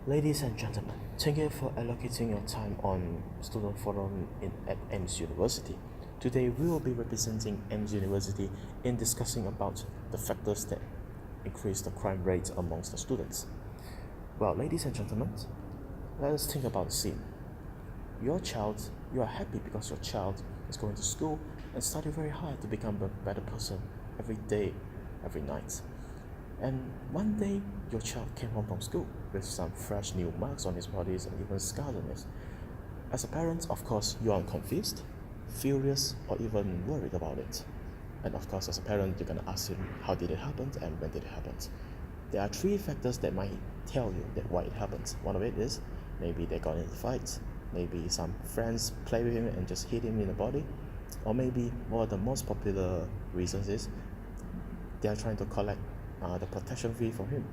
Ladies and gentlemen, thank you for allocating your time on Student Forum at Ames University. Today we will be representing Ames University in discussing about the factors that increase the crime rate amongst the students. Well, ladies and gentlemen, let us think about the scene. You are happy because your child is going to school and study very hard to become a better person every day, every night. And one day, your child came home from school with some fresh new marks on his body and even scars on it. As a parent, of course, you are confused, furious, or even worried about it. And of course, as a parent, you're gonna ask him how did it happen and when did it happen. There are three factors that might tell you that why it happened. One of it is maybe they got in a fight, maybe some friends play with him and just hit him in the body, or maybe one of the most popular reasons is they are trying to collect the protection fee from him.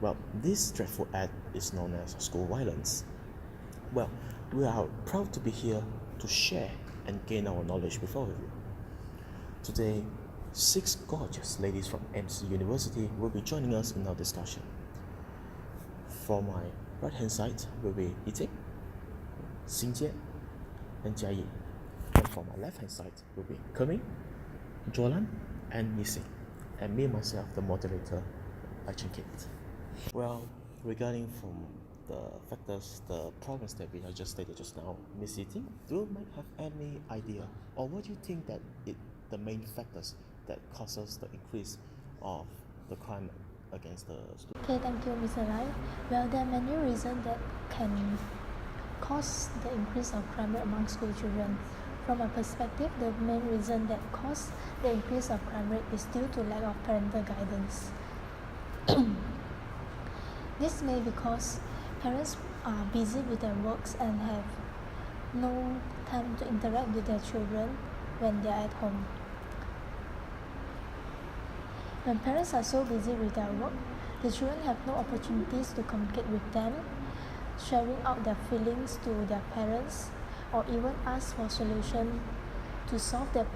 Well, this dreadful act is known as school violence. Well, we are proud to be here to share and gain our knowledge with all of you. Today, 6 gorgeous ladies from MC University will be joining us in our discussion. For my right hand side will be Yiting, Xinjie, and Jiayi. And for my left hand side will be Kerming, Jolan, and Yising. And me myself, the moderator, Achin Kate. Well, regarding from the factors, the problems that we have just stated just now, Miss Yiting, do you might have any idea, or what do you think that the main factors that causes the increase of the crime against the students? Okay, thank you, Mr. Lai. Well, there are many reasons that can cause the increase of crime rate among school children. From my perspective, the main reason that cause the increase of crime rate is due to lack of parental guidance. This may be because parents are busy with their works and have no time to interact with their children when they are at home. When parents are so busy with their work, the children have no opportunities to communicate with them, sharing out their feelings to their parents, or even ask for solution to solve their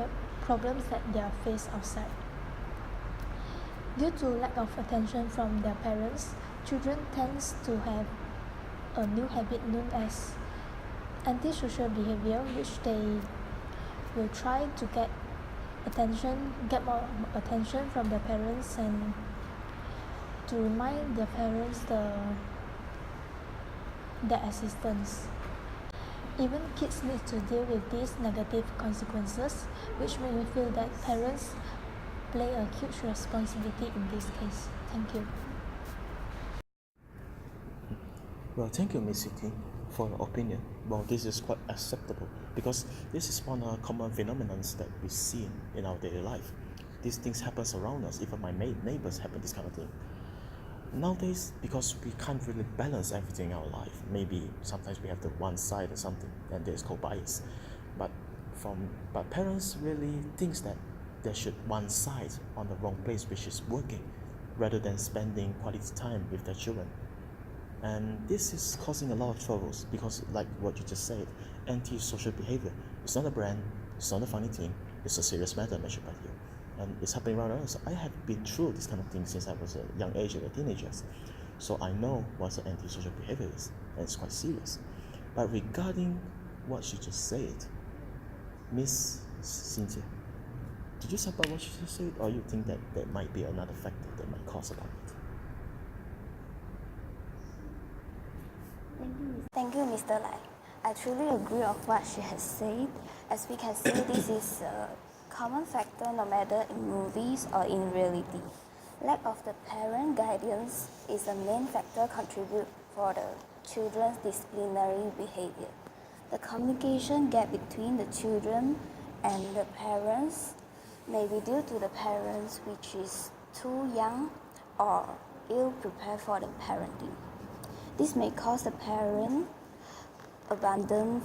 problems that they are faced outside. Due to lack of attention from their parents, children tends to have a new habit known as antisocial behavior, which they will try to get more attention from their parents and to remind their parents their assistance. Even kids need to deal with these negative consequences, which make me feel that parents play a huge responsibility in this case. Thank you. Well, thank you, Miss Yiting, for your opinion. Well, this is quite acceptable because this is one common phenomenon that we see in our daily life. These things happen around us. Even my neighbors happen this kind of thing. Nowadays, because we can't really balance everything in our life, maybe sometimes we have the one side or something, and there's called bias. But parents really thinks that there should one side on the wrong place, which is working, rather than spending quality time with their children. And this is causing a lot of troubles because, like what you just said, anti-social behavior. It's not a brand, it's not a funny thing, it's a serious matter mentioned by you. And it's happening around us. I have been through this kind of thing since I was a young age, a teenager. So I know what the anti-social behavior is, and it's quite serious. But regarding what she just said, Miss Cynthia, did you support what she just said, or you think that there might be another factor that might cause about it? Thank you, Mr. Lai. I truly agree of what she has said. As we can see, this is a common factor no matter in movies or in reality. Lack of the parent guidance is a main factor contribute for the children's disciplinary behavior. The communication gap between the children and the parents may be due to the parents which is too young or ill prepared for the parenting. This may cause the parent abandon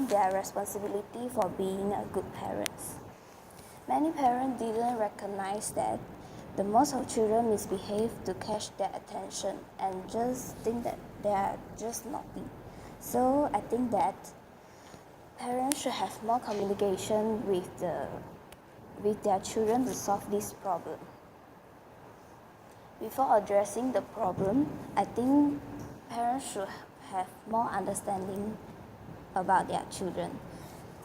their responsibility for being a good parents. Many parents didn't recognize that the most of children misbehave to catch their attention and just think that they are just naughty. So I think that parents should have more communication with their children to solve this problem. Before addressing the problem, I think parents should have more understanding about their children.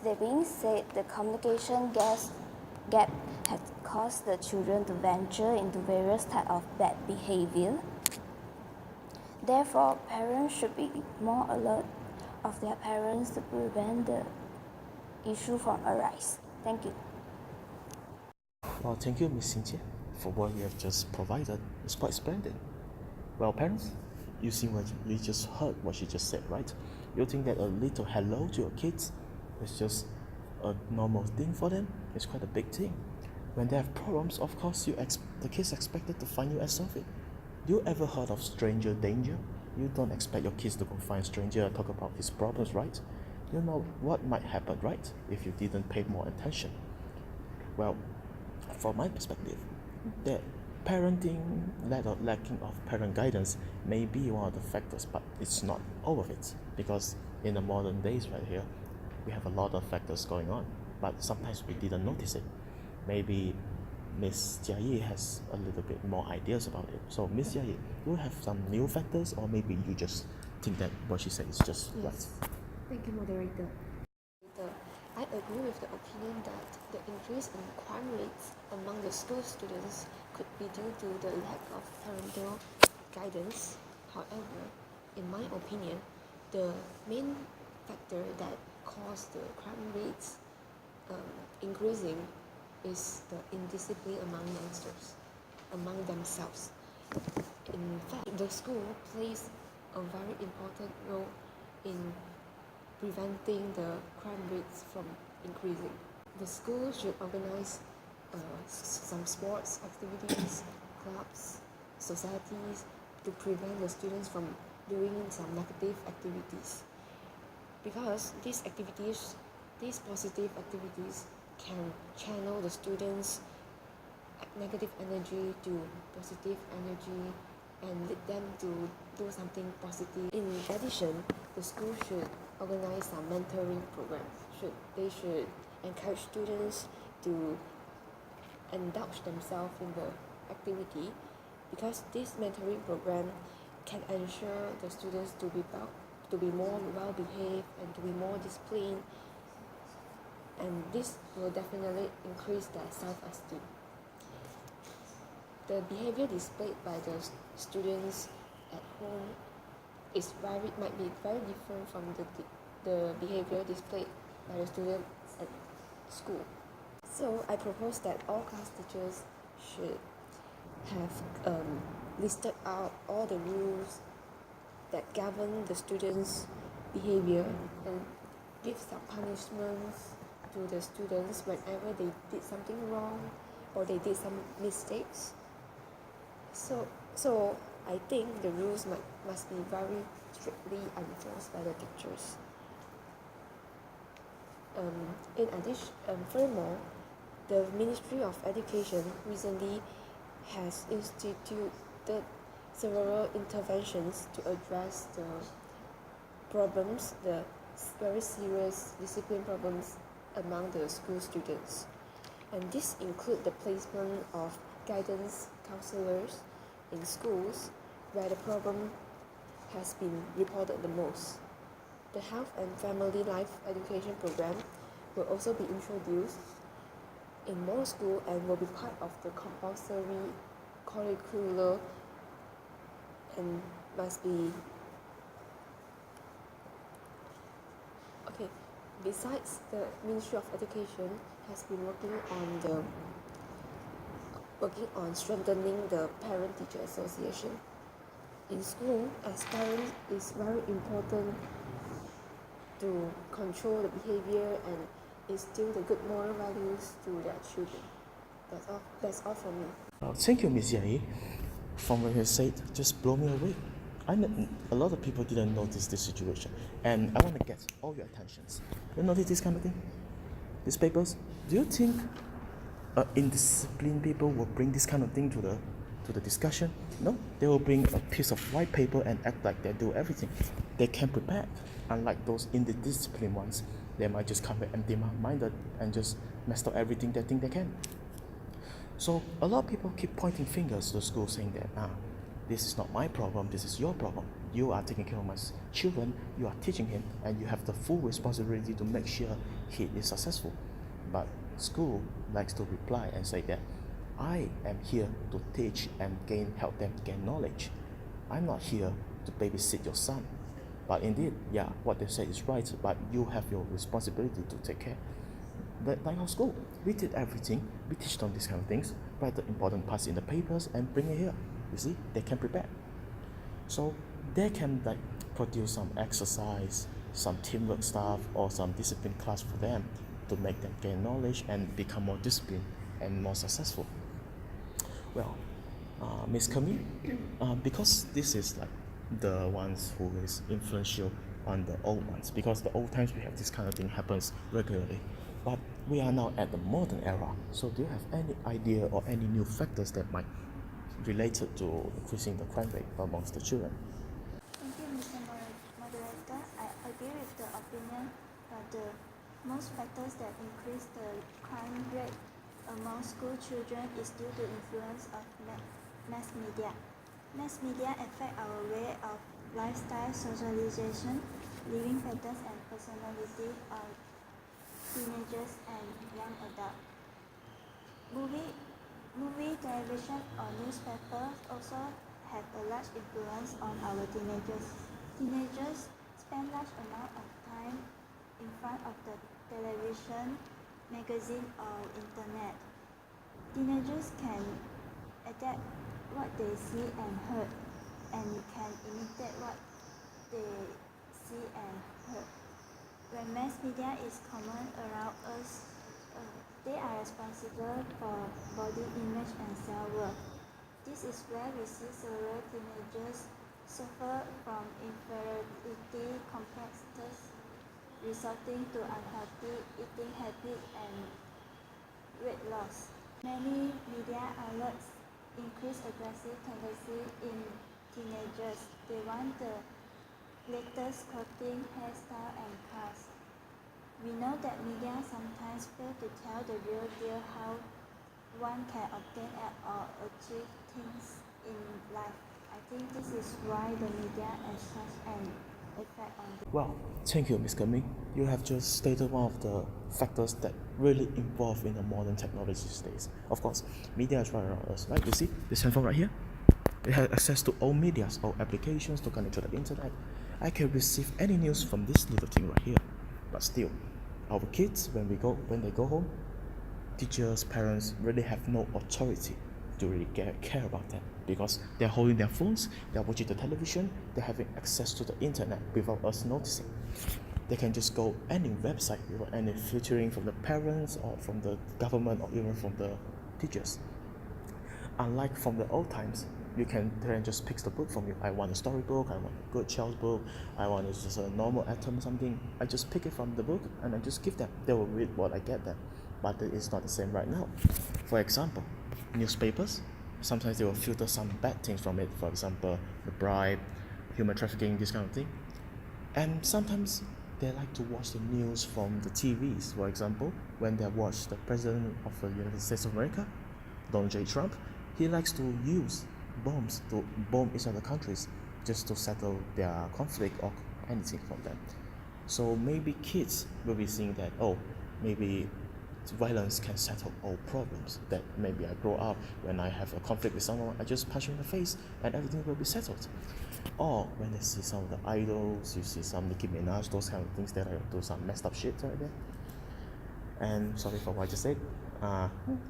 That being said, the communication gap has caused the children to venture into various types of bad behavior. Therefore, parents should be more alert of their parents to prevent the issue from arise. Thank you. Well, thank you, Miss Cynthia, for what you have just provided. It's quite splendid. Well, parents, you just heard what she just said, right? You think that a little hello to your kids is just a normal thing for them? It's quite a big thing. When they have problems, of course, the kids expected to find you and solve it. Do you ever heard of stranger danger? You don't expect your kids to go find a stranger and talk about his problems, right? You know what might happen, right? If you didn't pay more attention. Well, from my perspective, that parenting, lacking of parent guidance may be one of the factors, but it's not all of it. Because in the modern days right here, we have a lot of factors going on, but sometimes we didn't notice it. Maybe Miss Jia Yi has a little bit more ideas about it. So Miss Jia Yi, do you have some new factors, or maybe you just think that what she said is just Yes. right? Thank you, moderator. I agree with the opinion that the increase in crime rates among the school students could be due to the lack of parental guidance. However, in my opinion, the main factor that caused the crime rates increasing is the indiscipline among youngsters, among themselves. In fact, the school plays a very important role in preventing the crime rates from increasing. The school should organize some sports activities, clubs, societies to prevent the students from doing some negative activities. Because these positive activities can channel the students' negative energy to positive energy and lead them to do something positive. In addition, the school should organize some mentoring programs. They should encourage students to indulge themselves in the activity, because this mentoring program can ensure the students to be more well behaved and to be more disciplined, and this will definitely increase their self-esteem. The behavior displayed by the students at home might be very different from the behavior displayed by the students at school. So I propose that all class teachers should have listed out all the rules that govern the students' behavior and give some punishments to the students whenever they did something wrong or they did some mistakes. So I think the rules must be very strictly enforced by the teachers. In addition, furthermore, the Ministry of Education recently has instituted several interventions to address the problems, the very serious discipline problems among the school students. And this include the placement of guidance counselors in schools where the problem has been reported the most. The Health and Family Life Education Program will also be introduced in more schools and will be part of the compulsory curricular and must be okay. Besides, the Ministry of Education has been working on strengthening the Parent-Teacher Association. In school, as parents, it's very important to control the behavior and instill the good moral values to their children. That's all from me. Thank you, Ms. Yai. From what you said, just blow me away. A lot of people didn't notice this situation, and I want to get all your attentions. You notice this kind of thing? These papers? Do you think indisciplined people will bring this kind of thing to the discussion? No, they will bring a piece of white paper and act like they do everything. They can prepare. Unlike those indisciplined ones, they might just come empty-minded and just mess up everything they think they can. So a lot of people keep pointing fingers to the school saying that, this is not my problem, this is your problem. You are taking care of my children, you are teaching him, and you have the full responsibility to make sure he is successful. But school likes to reply and say that I am here to teach and help them gain knowledge. I'm not here to babysit your son. But indeed, yeah, what they say is right, but you have your responsibility to take care. But like our school, we did everything, we teach them these kind of things, write the important parts in the papers and bring it here. You see, they can prepare. So they can like produce some exercise, some teamwork stuff, or some discipline class for them to make them gain knowledge and become more disciplined and more successful. Well, Miss Camille, because this is like the ones who is influential on the old ones, because the old times we have this kind of thing happens regularly, but we are now at the modern era. So do you have any idea or any new factors that might related to increasing the crime rate amongst the children? Thank you, Mr. Moderator. I agree with the opinion that the most factors that increase the crime rate among school children is due to influence of mass media. Mass media affect our way of lifestyle, socialization, living patterns, and personality of teenagers and young adults. Movie, television, or newspapers also have a large influence on our teenagers. Teenagers spend large amount of time in front of the television, magazine, or internet. Teenagers can adapt what they see and heard, and can imitate what they see and heard. When mass media is common around us, they are responsible for body image and self-worth. This is where we see several teenagers suffer from inferiority complexes, resulting to unhealthy eating habits and weight loss. Many media outlets increase aggressive tendency in teenagers. They want the latest clothing, hairstyle, and cars. We know that media sometimes fail to tell the real deal how one can obtain or achieve things in life. I think this is why the media has such an effect on the Well, thank you, Ms. Camille. You have just stated one of the factors that really involve in the modern technology these days. Of course, media is right around us, right? You see this handphone right here? It has access to all medias, all applications to connect to the internet. I can receive any news from this little thing right here. But still, our kids, when they go home, teachers, parents really have no authority to really care about them, because they're holding their phones, they're watching the television, they're having access to the internet without us noticing. They can just go any website without any filtering from the parents or from the government or even from the teachers. Unlike from the old times, you can parent just picks the book from you. I want a storybook, I want a good child's book, I want just a normal atom or something. I just pick it from the book and I just give them. They will read what I get them. But it's not the same right now. For example, newspapers, sometimes they will filter some bad things from it. For example, the bribe, human trafficking, this kind of thing. And sometimes they like to watch the news from the TVs. For example, when they watch the President of the United States of America, Donald J. Trump, he likes to use bombs to bomb each other countries just to settle their conflict or anything from them. So maybe kids will be seeing that, oh, maybe violence can settle all problems. That maybe I grow up, when I have a conflict with someone, I just punch him in the face and everything will be settled. Or when they see some of the idols, you see some Nicki Minaj, those kind of things that do some messed up shit right there. And sorry for what I just said.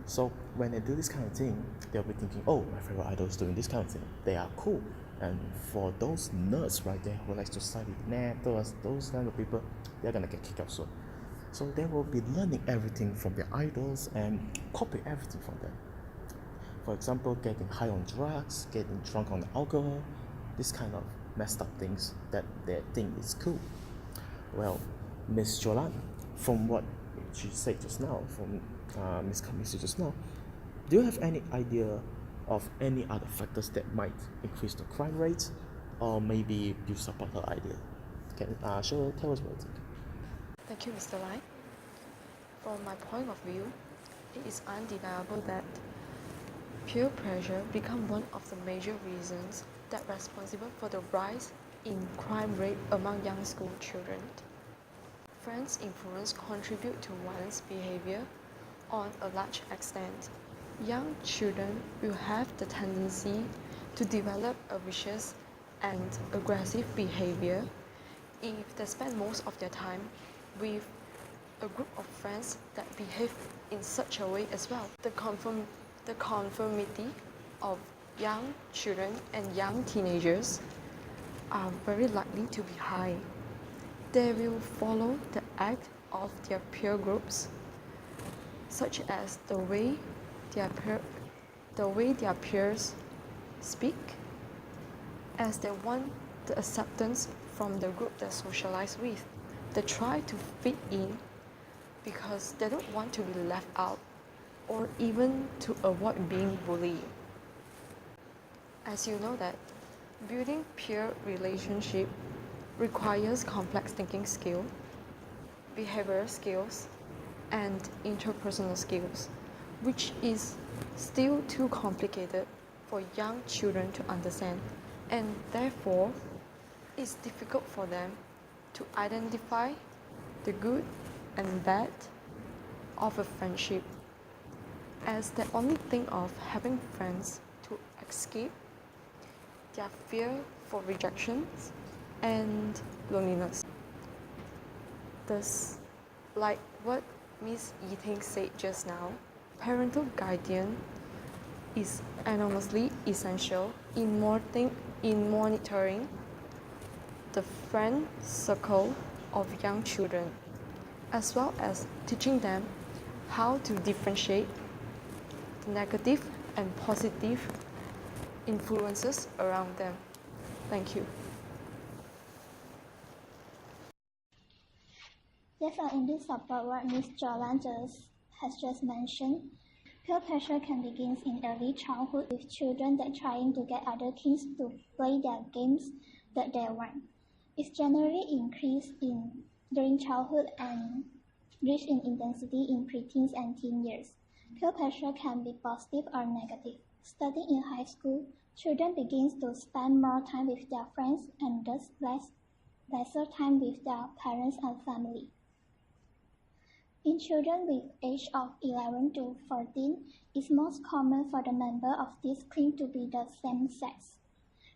So when they do this kind of thing, they'll be thinking, oh, my favorite idol is doing this kind of thing. They are cool. And for those nerds right there who likes to study those kind of people, they're gonna get kicked out soon. So they will be learning everything from their idols and copy everything from them. For example, getting high on drugs, getting drunk on alcohol, this kind of messed up things that they think is cool. Well, Miss Jolan, from what she said just now, from Miss Camille just now, do you have any idea of any other factors that might increase the crime rate, or maybe you support her idea? Can Cheryl tell us what you think? Thank you, Mr. Lai. From my point of view, it is undeniable that Peer pressure becomes one of the major reasons that responsible for the rise in crime rate among young school children. Friends' influence contribute to violence behavior on a large extent. Young children will have the tendency to develop a vicious and aggressive behavior if they spend most of their time with a group of friends that behave in such a way as well. The conformity of young children and young teenagers are very likely to be high. They will follow the act of their peer groups, such as the way their peers speak, as they want the acceptance from the group they socialize with. They try to fit in because they don't want to be left out or even to avoid being bullied. As you know that building peer relationship requires complex thinking skill, behavioral skills, and interpersonal skills, which is still too complicated for young children to understand, and therefore it's difficult for them to identify the good and bad of a friendship, as they only think of having friends to escape their fear for rejections and loneliness. Thus, like what Ms. Yiting said just now, parental guidance is enormously essential in monitoring the friend circle of young children, as well as teaching them how to differentiate the negative and positive influences around them. Thank you. Therefore, in this support what Ms. Jolan has just mentioned, peer pressure can begin in early childhood with children that trying to get other kids to play their games that they want. It's generally increased during childhood and reach in intensity in preteens and teen years. Peer pressure can be positive or negative. Starting in high school, children begin to spend more time with their friends and thus lesser time with their parents and family. In children with age of 11 to 14, it's most common for the member of this clique to be the same sex.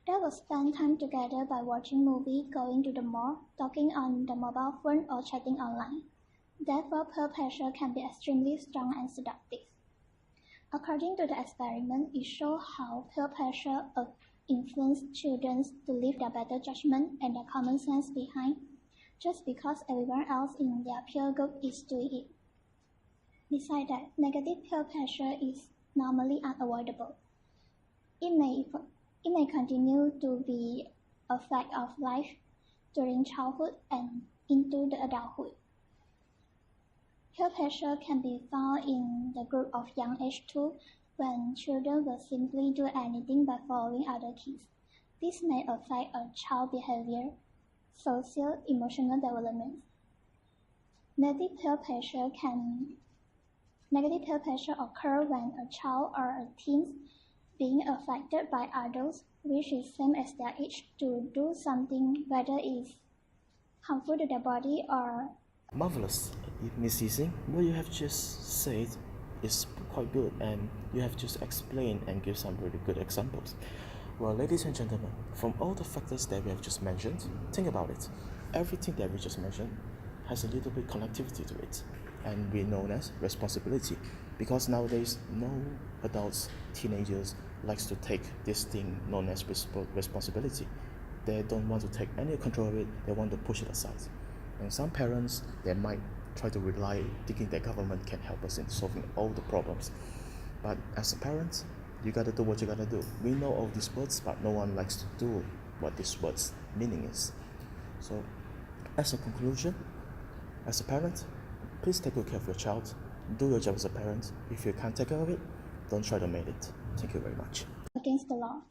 They will spend time together by watching movies, going to the mall, talking on the mobile phone, or chatting online. Therefore, peer pressure can be extremely strong and seductive. According to the experiment, it shows how peer pressure influences children to leave their better judgment and their common sense behind, just because everyone else in their peer group is doing it. Besides that, negative peer pressure is normally unavoidable. It may continue to be a fact of life during childhood and into the adulthood. Peer pressure can be found in the group of young age too, when children will simply do anything by following other kids. This may affect a child's behavior, social, emotional development. Negative peer pressure occurs when a child or a teen being affected by adults which is same as their age to do something, whether it's harmful to their body or Marvelous, Miss Yixing. What you have just said is quite good, and you have just explained and give some really good examples. Well, ladies and gentlemen, from all the factors that we have just mentioned, think about it. Everything that we just mentioned has a little bit connectivity to it, and we know as responsibility, because nowadays no adults, teenagers likes to take this thing known as responsibility. They don't want to take any control of it, they want to push it aside. And some parents, they might try to rely, thinking that government can help us in solving all the problems. But as a parent, you gotta do what you gotta do. We know all these words, but no one likes to do what these words meaning is. So, as a conclusion, as a parent, please take good care of your child. Do your job as a parent. If you can't take care of it, don't try to make it. Thank you very much. against the law.